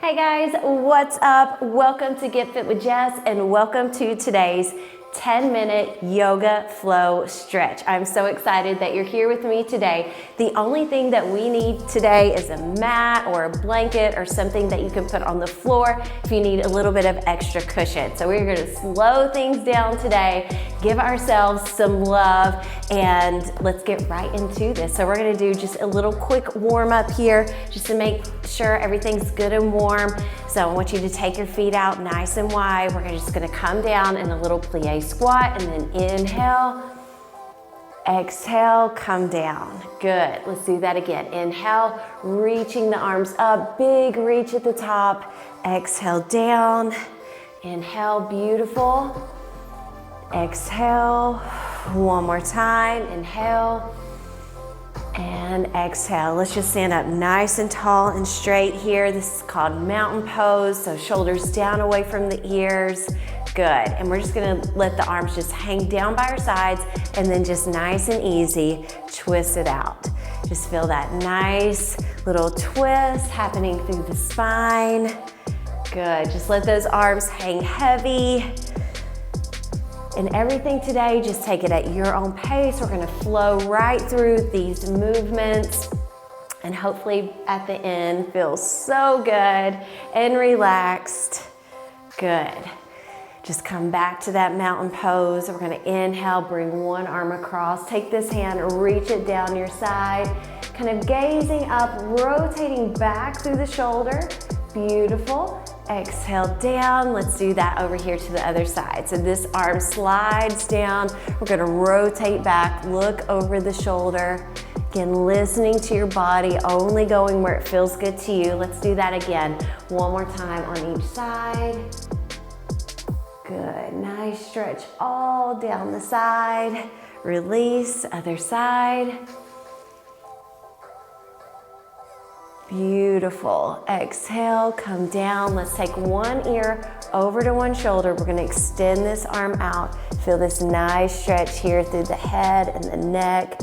Hey guys, what's up? Welcome to Get Fit with Jess and welcome to today's 10-minute yoga flow stretch. I'm so excited that you're here with me today. The only thing that we need today is a mat or a blanket or something that you can put on the floor if you need a little bit of extra cushion. So we're gonna slow things down today, give ourselves some love, and let's get right into this. So we're gonna do just a little quick warm up here just to make sure everything's good and warm. So I want you to take your feet out nice and wide. We're just gonna come down in a little plie squat and then inhale, exhale, come down. Good, let's do that again. Inhale, reaching the arms up, big reach at the top. Exhale down, inhale, beautiful. Exhale, one more time, inhale. And exhale. Let's just stand up nice and tall and straight here. This is called mountain pose, so shoulders down away from the ears. Good, and we're just gonna let the arms just hang down by our sides and then just nice and easy, twist it out. Just feel that nice little twist happening through the spine. Good, just let those arms hang heavy. And everything today, just take it at your own pace. We're gonna flow right through these movements and hopefully at the end feel so good and relaxed. Good. Just come back to that mountain pose. We're gonna inhale, bring one arm across. Take this hand, reach it down your side. Kind of gazing up, rotating back through the shoulder. Beautiful. Exhale down. Let's do that over here to the other side. So this arm slides down. We're gonna rotate back, look over the shoulder. Again, listening to your body, only going where it feels good to you. Let's do that again. One more time on each side. Good, nice stretch all down the side. Release, other side. Beautiful. Exhale, come down. Let's take one ear over to one shoulder. We're gonna extend this arm out. Feel this nice stretch here through the head and the neck,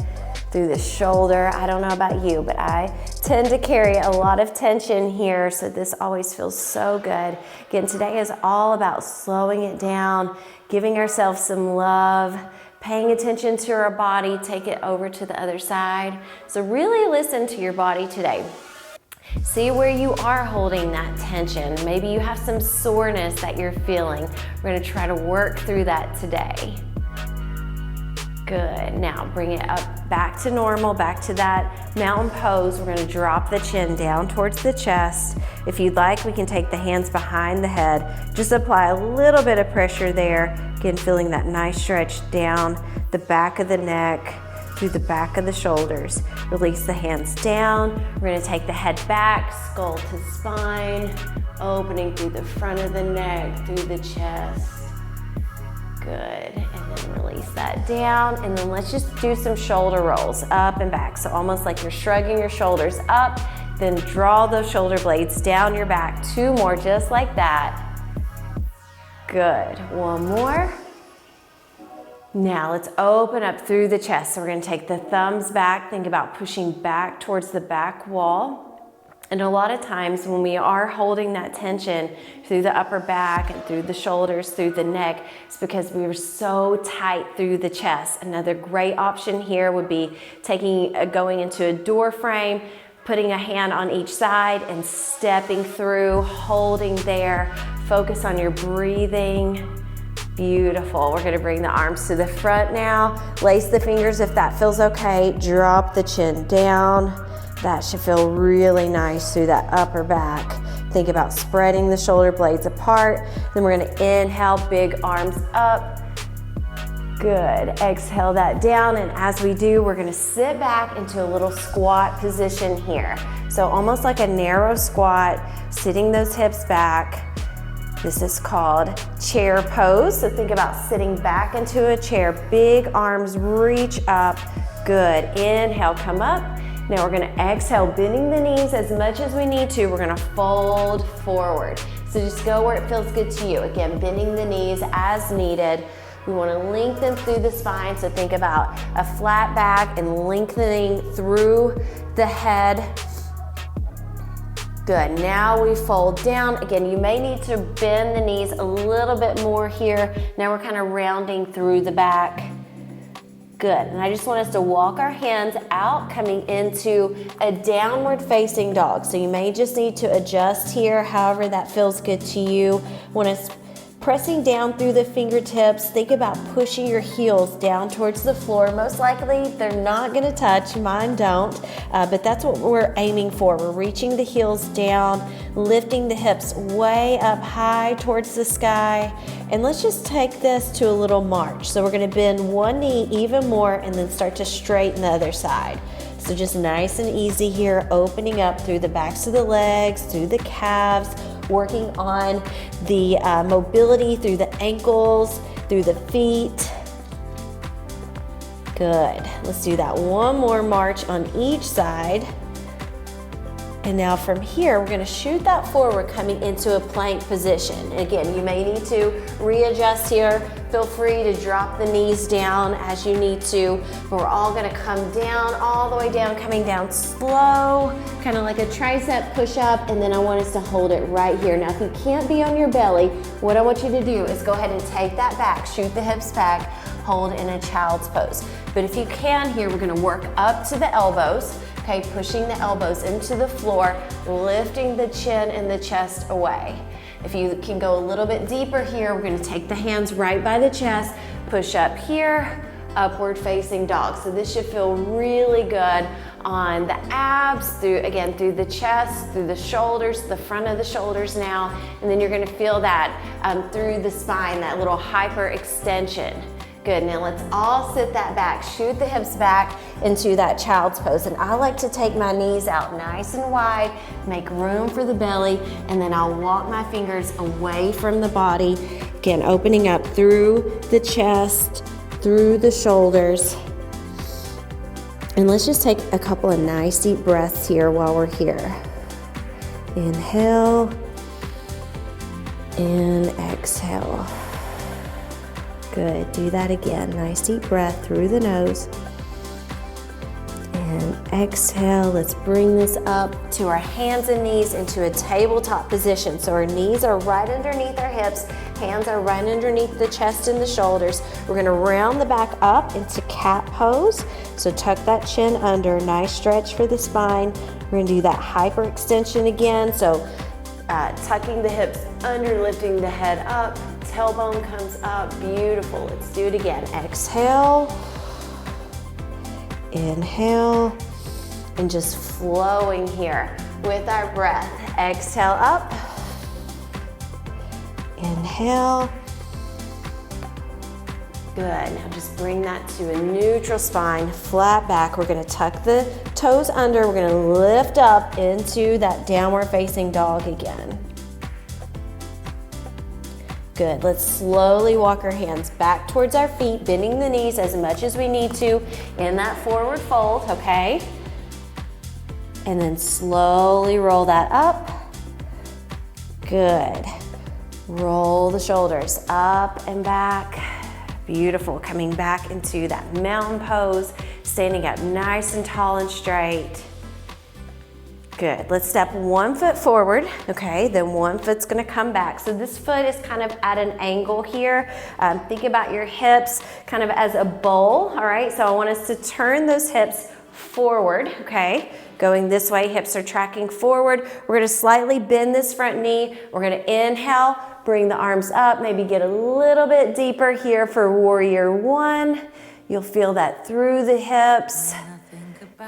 through the shoulder. I don't know about you, but I tend to carry a lot of tension here, so this always feels so good. Again, today is all about slowing it down, giving ourselves some love, paying attention to our body, take it over to the other side. So really listen to your body today. See where you are holding that tension. Maybe you have some soreness that you're feeling. We're gonna try to work through that today. Good, now bring it up back to normal, back to that mountain pose. We're gonna drop the chin down towards the chest. If you'd like, we can take the hands behind the head. Just apply a little bit of pressure there. Again, feeling that nice stretch down the back of the neck, through the back of the shoulders. Release the hands down. We're gonna take the head back, skull to spine, opening through the front of the neck, through the chest. Good, and then release that down. And then let's just do some shoulder rolls, up and back. So almost like you're shrugging your shoulders up, then draw those shoulder blades down your back. Two more, just like that. Good, one more. Now let's open up through the chest. So we're gonna take the thumbs back, think about pushing back towards the back wall. And a lot of times when we are holding that tension through the upper back and through the shoulders, through the neck, it's because we were so tight through the chest. Another great option here would be going into a door frame, putting a hand on each side and stepping through, holding there. Focus on your breathing. Beautiful. We're gonna bring the arms to the front now. Lace the fingers if that feels okay. Drop the chin down. That should feel really nice through that upper back. Think about spreading the shoulder blades apart. Then we're gonna inhale, big arms up. Good. Exhale that down, and as we do, we're gonna sit back into a little squat position here. So almost like a narrow squat, sitting those hips back. This is called chair pose. So think about sitting back into a chair, big arms reach up. Good, inhale, come up. Now we're gonna exhale, bending the knees as much as we need to. We're gonna fold forward. So just go where it feels good to you. Again, bending the knees as needed. We wanna lengthen through the spine. So think about a flat back and lengthening through the head. Good, now we fold down. Again, you may need to bend the knees a little bit more here. Now we're kind of rounding through the back. Good, and I just want us to walk our hands out, coming into a downward facing dog. So you may just need to adjust here, however that feels good to you. When it's pressing down through the fingertips, think about pushing your heels down towards the floor. Most likely they're not gonna touch, mine don't, but that's what we're aiming for. We're reaching the heels down, lifting the hips way up high towards the sky. And let's just take this to a little march. So we're gonna bend one knee even more and then start to straighten the other side. So just nice and easy here, opening up through the backs of the legs, through the calves, working on the mobility through the ankles, through the feet. Good. Let's do that one more march on each side. And now from here, we're gonna shoot that forward, coming into a plank position. Again, you may need to readjust here. Feel free to drop the knees down as you need to, but we're all gonna come down, all the way down, coming down slow, kind of like a tricep push-up, and then I want us to hold it right here. Now, if you can't be on your belly, what I want you to do is go ahead and take that back, shoot the hips back, hold in a child's pose. But if you can here, we're gonna work up to the elbows, okay, pushing the elbows into the floor, lifting the chin and the chest away. If you can go a little bit deeper here, we're gonna take the hands right by the chest, push up here, upward facing dog. So this should feel really good on the abs, through the chest, through the shoulders, the front of the shoulders now, and then you're gonna feel that through the spine, that little hyper extension. Good, now let's all sit that back, shoot the hips back into that child's pose. And I like to take my knees out nice and wide, make room for the belly, and then I'll walk my fingers away from the body. Again, opening up through the chest, through the shoulders. And let's just take a couple of nice deep breaths here while we're here. Inhale and exhale. Good, do that again. Nice deep breath through the nose. And exhale, let's bring this up to our hands and knees into a tabletop position. So our knees are right underneath our hips, hands are right underneath the chest and the shoulders. We're gonna round the back up into cat pose. So tuck that chin under, nice stretch for the spine. We're gonna do that hyper extension again. So tucking the hips under, lifting the head up, tailbone comes up, beautiful. Let's do it again. Exhale, inhale, and just flowing here with our breath. Exhale up, inhale. Good, now just bring that to a neutral spine, flat back. We're gonna tuck the toes under. We're gonna lift up into that downward facing dog again. Good, let's slowly walk our hands back towards our feet, bending the knees as much as we need to in that forward fold, okay? And then slowly roll that up. Good. Roll the shoulders up and back. Beautiful, coming back into that mountain pose, standing up nice and tall and straight. Good, let's step one foot forward, okay, then one foot's gonna come back. So this foot is kind of at an angle here. Think about your hips kind of as a bowl, all right? So I want us to turn those hips forward, okay? Going this way, hips are tracking forward. We're gonna slightly bend this front knee. We're gonna inhale, bring the arms up, maybe get a little bit deeper here for warrior one. You'll feel that through the hips.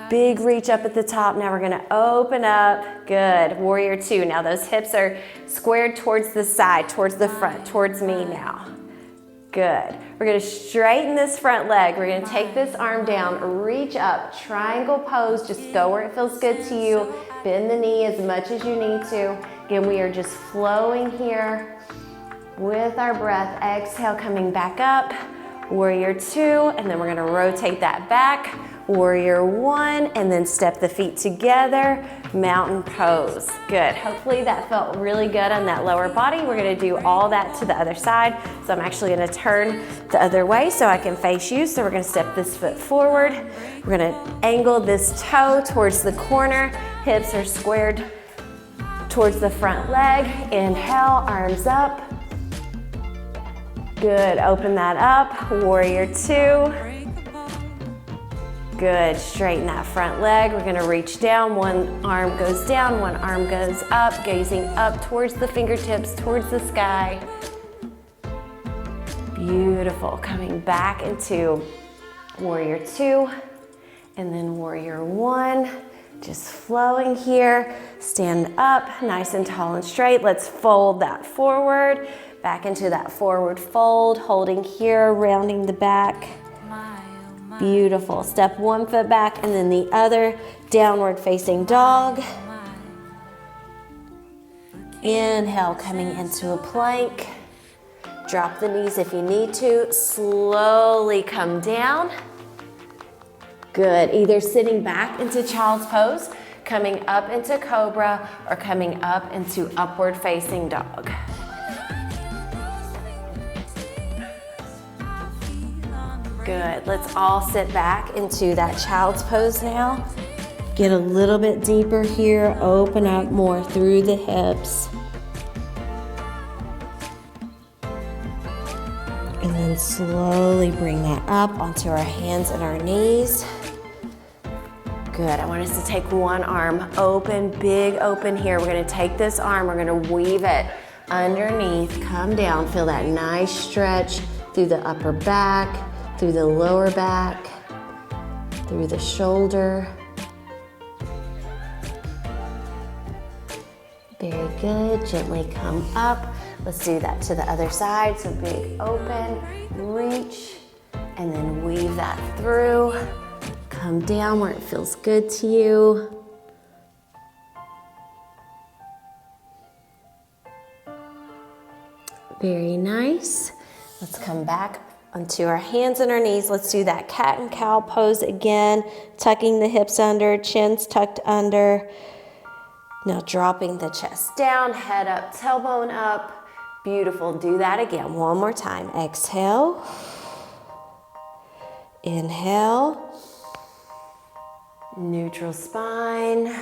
Big reach up at the top. Now we're gonna open up. Good, warrior two. Now those hips are squared towards the side, towards the front, towards me now. Good. We're gonna straighten this front leg. We're gonna take this arm down, reach up, triangle pose. Just go where it feels good to you. Bend the knee as much as you need to. Again, we are just flowing here with our breath. Exhale, coming back up. Warrior two, and then we're gonna rotate that back. Warrior one, and then step the feet together, mountain pose. Good, hopefully that felt really good on that lower body. We're gonna do all that to the other side. So I'm actually gonna turn the other way so I can face you. So we're gonna step this foot forward. We're gonna angle this toe towards the corner. Hips are squared towards the front leg. Inhale, arms up. Good, open that up, warrior two. Good, straighten that front leg. We're gonna reach down, one arm goes down, one arm goes up, gazing up towards the fingertips, towards the sky. Beautiful, coming back into warrior two, and then warrior one. Just flowing here, stand up, nice and tall and straight. Let's fold that forward, back into that forward fold, holding here, rounding the back. Beautiful. Step one foot back and then the other, downward facing dog. Inhale, coming into a plank. Drop the knees if you need to. Slowly come down. Good. Either sitting back into child's pose, coming up into cobra, or coming up into upward facing dog. Good. Let's all sit back into that child's pose now. Get a little bit deeper here. Open up more through the hips. And then slowly bring that up onto our hands and our knees. Good. I want us to take one arm open, big open here. We're going to take this arm, we're going to weave it underneath, come down, feel that nice stretch through the upper back, through the lower back, through the shoulder. Very good. Gently come up. Let's do that to the other side. So big open, reach, and then weave that through. Come down where it feels good to you. Very nice. Let's come back onto our hands and our knees. Let's do that cat and cow pose again, tucking the hips under, chins tucked under. Now dropping the chest down, head up, tailbone up. Beautiful. Do that again. One more time. Exhale. Inhale. Neutral spine.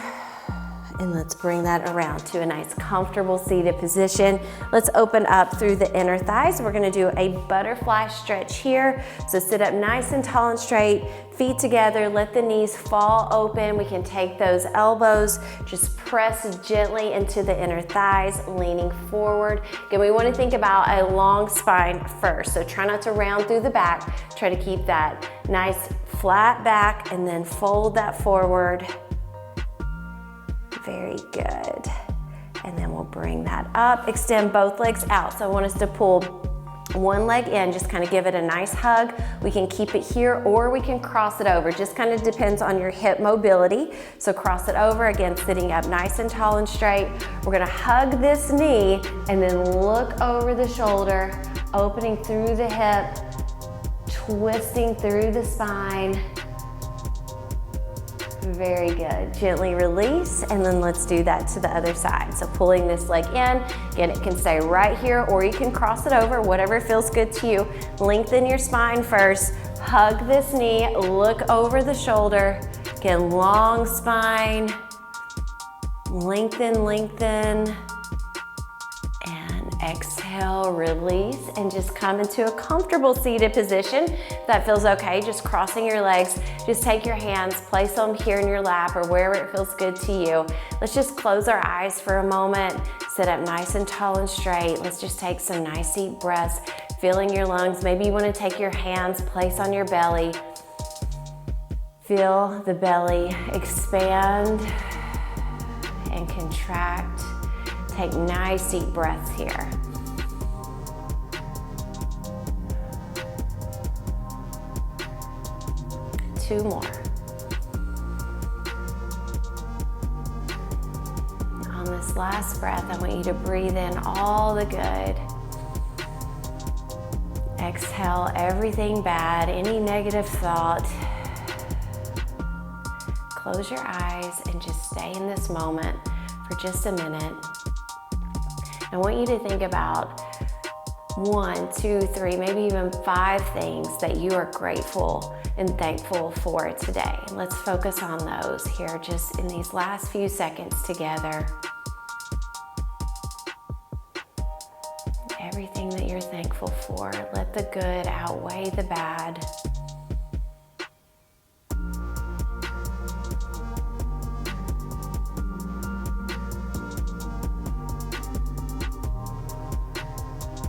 And let's bring that around to a nice comfortable seated position. Let's open up through the inner thighs. We're gonna do a butterfly stretch here. So sit up nice and tall and straight, feet together, let the knees fall open. We can take those elbows, just press gently into the inner thighs, leaning forward. Again, we wanna think about a long spine first. So try not to round through the back. Try to keep that nice flat back and then fold that forward. Very good. And then we'll bring that up, extend both legs out. So I want us to pull one leg in, just kind of give it a nice hug. We can keep it here or we can cross it over. Just kind of depends on your hip mobility. So cross it over, again, sitting up nice and tall and straight. We're gonna hug this knee and then look over the shoulder, opening through the hip, twisting through the spine. Very good. Gently release, and then let's do that to the other side. So pulling this leg in, again, it can stay right here or you can cross it over, whatever feels good to you. Lengthen your spine first, hug this knee, look over the shoulder. Again, long spine, lengthen, lengthen. Exhale, release, and just come into a comfortable seated position. If that feels okay, just crossing your legs. Just take your hands, place them here in your lap or wherever it feels good to you. Let's just close our eyes for a moment. Sit up nice and tall and straight. Let's just take some nice deep breaths, filling your lungs. Maybe you want to take your hands, place on your belly. Feel the belly expand and contract. Take nice deep breaths here. Two more. On this last breath, I want you to breathe in all the good. Exhale everything bad, any negative thought. Close your eyes and just stay in this moment for just a minute. I want you to think about 1, 2, 3, maybe even 5 things that you are grateful and thankful for today. Let's focus on those here just in these last few seconds together. everything that you're thankful for. Let the good outweigh the bad.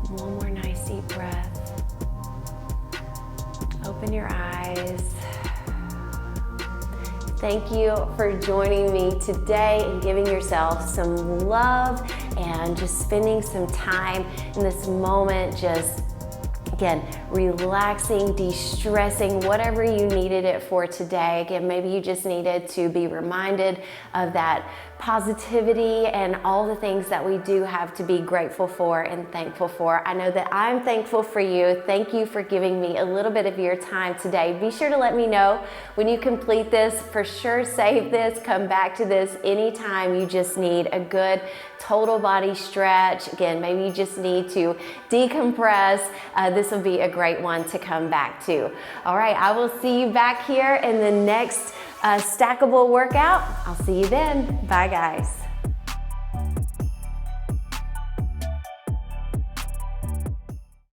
One more nice deep breath. Open your eyes. Thank you for joining me today and giving yourself some love and just spending some time in this moment, just again, relaxing, de-stressing, whatever you needed it for today. Again, maybe you just needed to be reminded of that positivity and all the things that we do have to be grateful for and thankful for. I know that I'm thankful for you. Thank you for giving me a little bit of your time today. Be sure to let me know when you complete this. For sure, save this, come back to this anytime you just need a good total body stretch. Again, maybe you just need to decompress. This will be a great one to come back to. All right, I will see you back here in the next stackable workout. I'll see you then. Bye, guys.